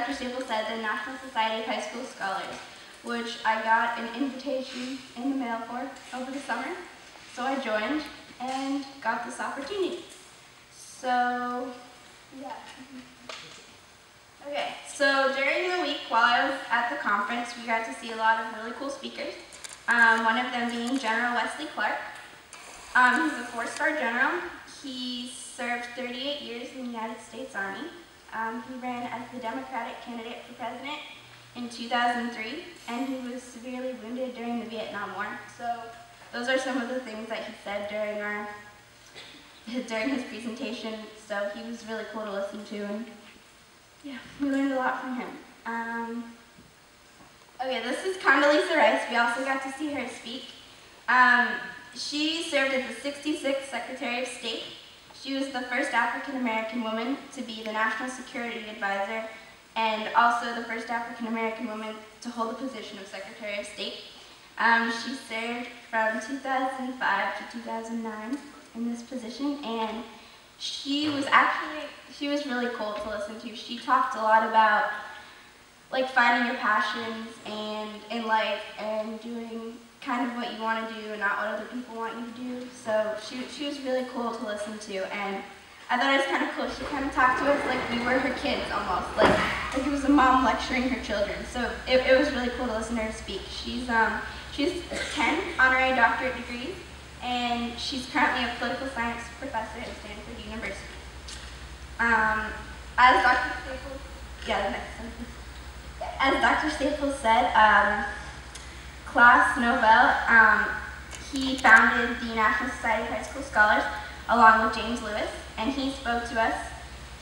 Dr. Staples said, the National Society of High School Scholars, which I got an invitation in the mail for over the summer. So I joined and got this opportunity. So, yeah. Okay, so during the week while I was at the conference, we got to see a lot of really cool speakers. One of them being General Wesley Clark. He's a 4-star general. He served 38 years in the United States Army. He ran as the Democratic candidate for president in 2003, and he was severely wounded during the Vietnam War. So those are some of the things that he said during his presentation. So he was really cool to listen to, and yeah, we learned a lot from him. Okay, this is Condoleezza Rice. We also got to see her speak. She served as the 66th Secretary of State. She was the first African-American woman to be the National Security Advisor, and also the first African-American woman to hold the position of Secretary of State. She served from 2005 to 2009 in this position, and she was really cool to listen to. She talked a lot about like finding your passions and in life and doing kind of what you want to do and not what other people want you to do. So she was really cool to listen to, and I thought it was kind of cool. She kind of talked to us like we were her kids almost, like it was a mom lecturing her children. So it was really cool to listen to her speak. She's 10 honorary doctorate degrees, and she's currently a political science professor at Stanford University. As Dr. Staples, as Dr. Staples said, Klaus Novell, he founded the National Society of High School Scholars along with James Lewis, and he spoke to us.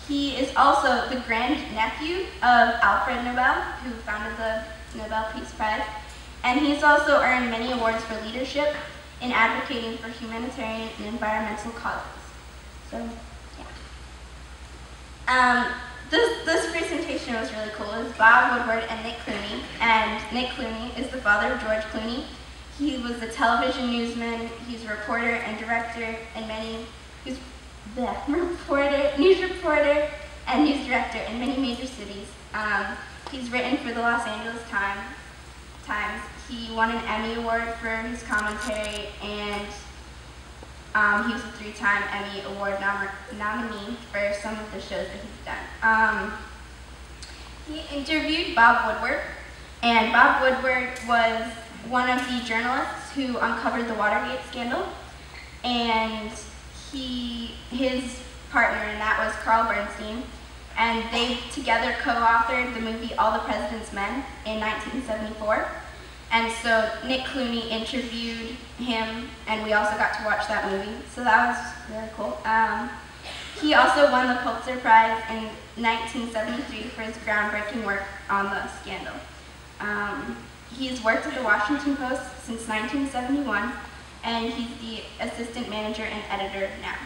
He is also the grandnephew of Alfred Nobel, who founded the Nobel Peace Prize, and he's also earned many awards for leadership in advocating for humanitarian and environmental causes. So, yeah. This presentation was really cool. It was Bob Woodward and Nick Clooney, and Nick Clooney is the father of George Clooney. He was a television newsman, he's a reporter and director in news reporter and news director in many major cities. He's written for the Los Angeles Times. He won an Emmy Award for his commentary, and he was a 3-time Emmy Award nominee for some of the shows that he's done. He interviewed Bob Woodward, and Bob Woodward was one of the journalists who uncovered the Watergate scandal, and his partner in that was Carl Bernstein, and they together co-authored the movie All the President's Men in 1974. And so Nick Clooney interviewed him, and we also got to watch that movie, so that was really cool. He also won the Pulitzer Prize in 1973 for his groundbreaking work on the scandal. He's worked at the Washington Post since 1971, and he's the assistant manager and editor now.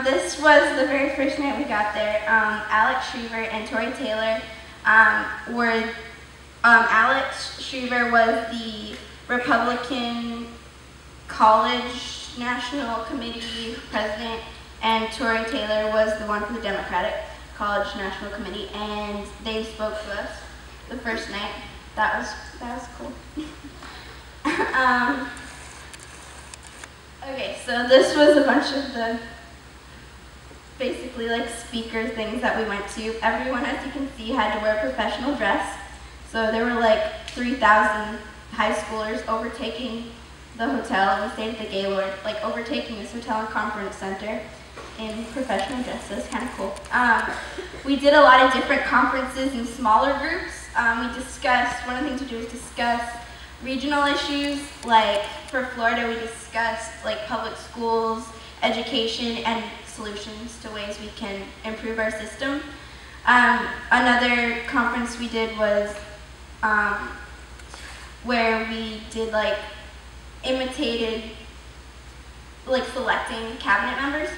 This was the very first night we got there. Alex Shriver and Tori Taylor Alex Shriver was the Republican College National Committee president, and Tori Taylor was the one for the Democratic College National Committee, and they spoke to us the first night. That was cool. Okay, so this was a bunch of the basically like speaker things that we went to. Everyone, as you can see, had to wear professional dress. So there were like 3,000 high schoolers overtaking the hotel. We stayed at the Gaylord, like overtaking this hotel and conference center in professional dress. So it's kind of cool. We did a lot of different conferences in smaller groups. One of the things we did was discuss regional issues. Like for Florida, we discussed like public schools, education, and solutions to ways we can improve our system. Another conference we did was where we did like selecting cabinet members.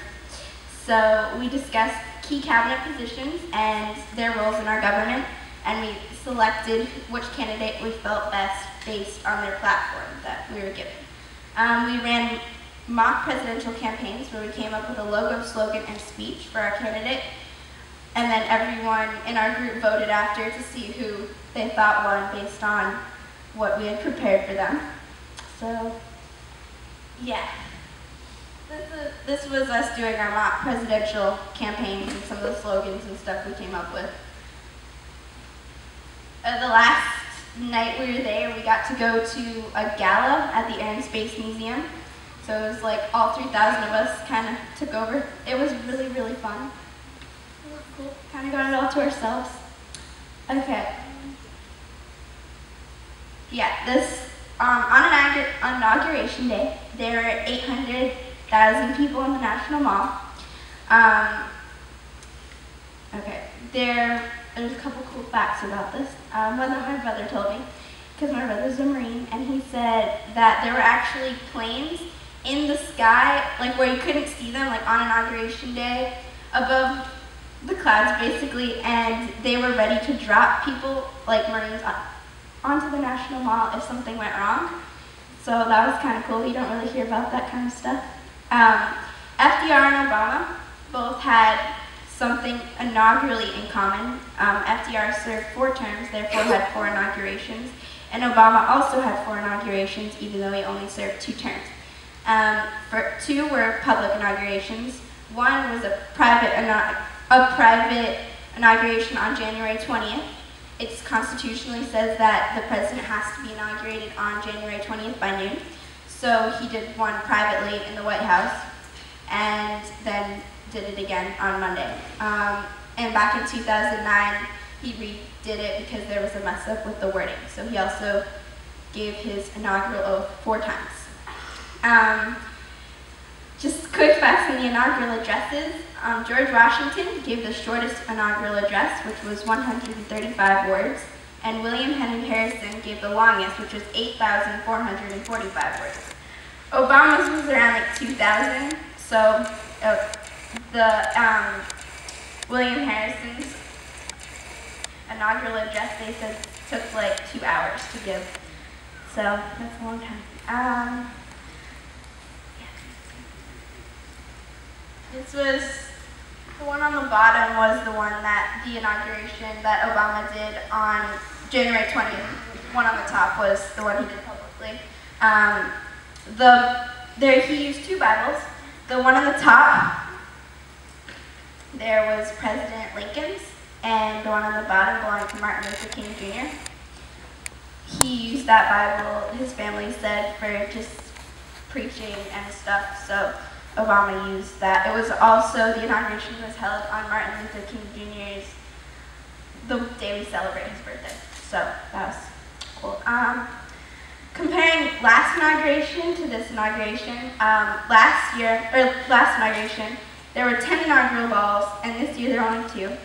So we discussed key cabinet positions and their roles in our government, and we selected which candidate we felt best based on their platform that we were given. We ran mock presidential campaigns where we came up with a logo, slogan, and speech for our candidate. And then everyone in our group voted after to see who they thought won based on what we had prepared for them. So, yeah. This was us doing our mock presidential campaigns and some of the slogans and stuff we came up with. The last night we were there, we got to go to a gala at the Air and Space Museum. So it was like all 3,000 of us kind of took over. It was really, really fun. It was cool. Kind of got it all to ourselves. Okay. Yeah, this, on Inauguration Day, there were 800,000 people in the National Mall. Okay, there's a couple cool facts about this. One that my brother told me, because my brother's a Marine, and he said that there were actually planes in the sky, like where you couldn't see them, like on Inauguration Day, above the clouds basically, and they were ready to drop people, like Marines, onto the National Mall if something went wrong. So that was kind of cool. You don't really hear about that kind of stuff. FDR and Obama both had something inaugurally in common. FDR served 4 terms, therefore had 4 inaugurations, and Obama also had 4 inaugurations, even though he only served 2 terms. 2 were public inaugurations. 1 was a private inauguration on January 20th. It constitutionally says that the president has to be inaugurated on January 20th by noon. So he did one privately in the White House, and then did it again on Monday. And back in 2009, he redid it because there was a mess up with the wording. So he also gave his inaugural oath 4 times. Just quick facts on the inaugural addresses. George Washington gave the shortest inaugural address, which was 135 words, and William Henry Harrison gave the longest, which was 8,445 words. Obama's was around like 2,000, so William Harrison's inaugural address, they said, took like 2 hours to give, so that's a long time. This was, the one on the bottom was the one that, the inauguration that Obama did on January 20th. One on the top was the one he did publicly. He used 2 Bibles. The one on the top, there was President Lincoln's, and the one on the bottom belonged to Martin Luther King Jr. He used that Bible, his family said, for just preaching and stuff, so Obama used that. It was also, the inauguration was held on Martin Luther King Jr.'s, the day we celebrate his birthday. So that was cool. Comparing last inauguration to this inauguration, last inauguration, there were 10 inaugural balls, and this year there are only 2.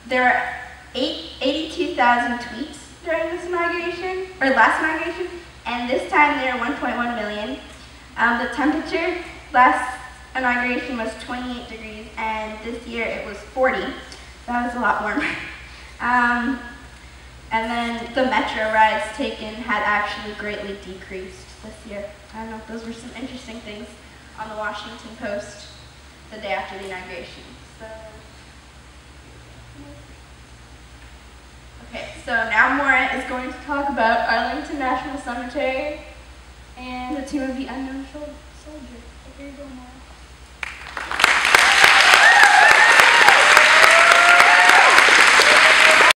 There were 82,000 tweets during this inauguration, or last inauguration, and this time there are 1.1 million. The temperature last inauguration was 28 degrees, and this year it was 40. That was a lot warmer. And then the metro rides taken had actually greatly decreased this year. I don't know, those were some interesting things on the Washington Post the day after the inauguration. Okay, so now Maura is going to talk about Arlington National Cemetery and the Tomb of the Unknown Soldier. So here you go, Maura.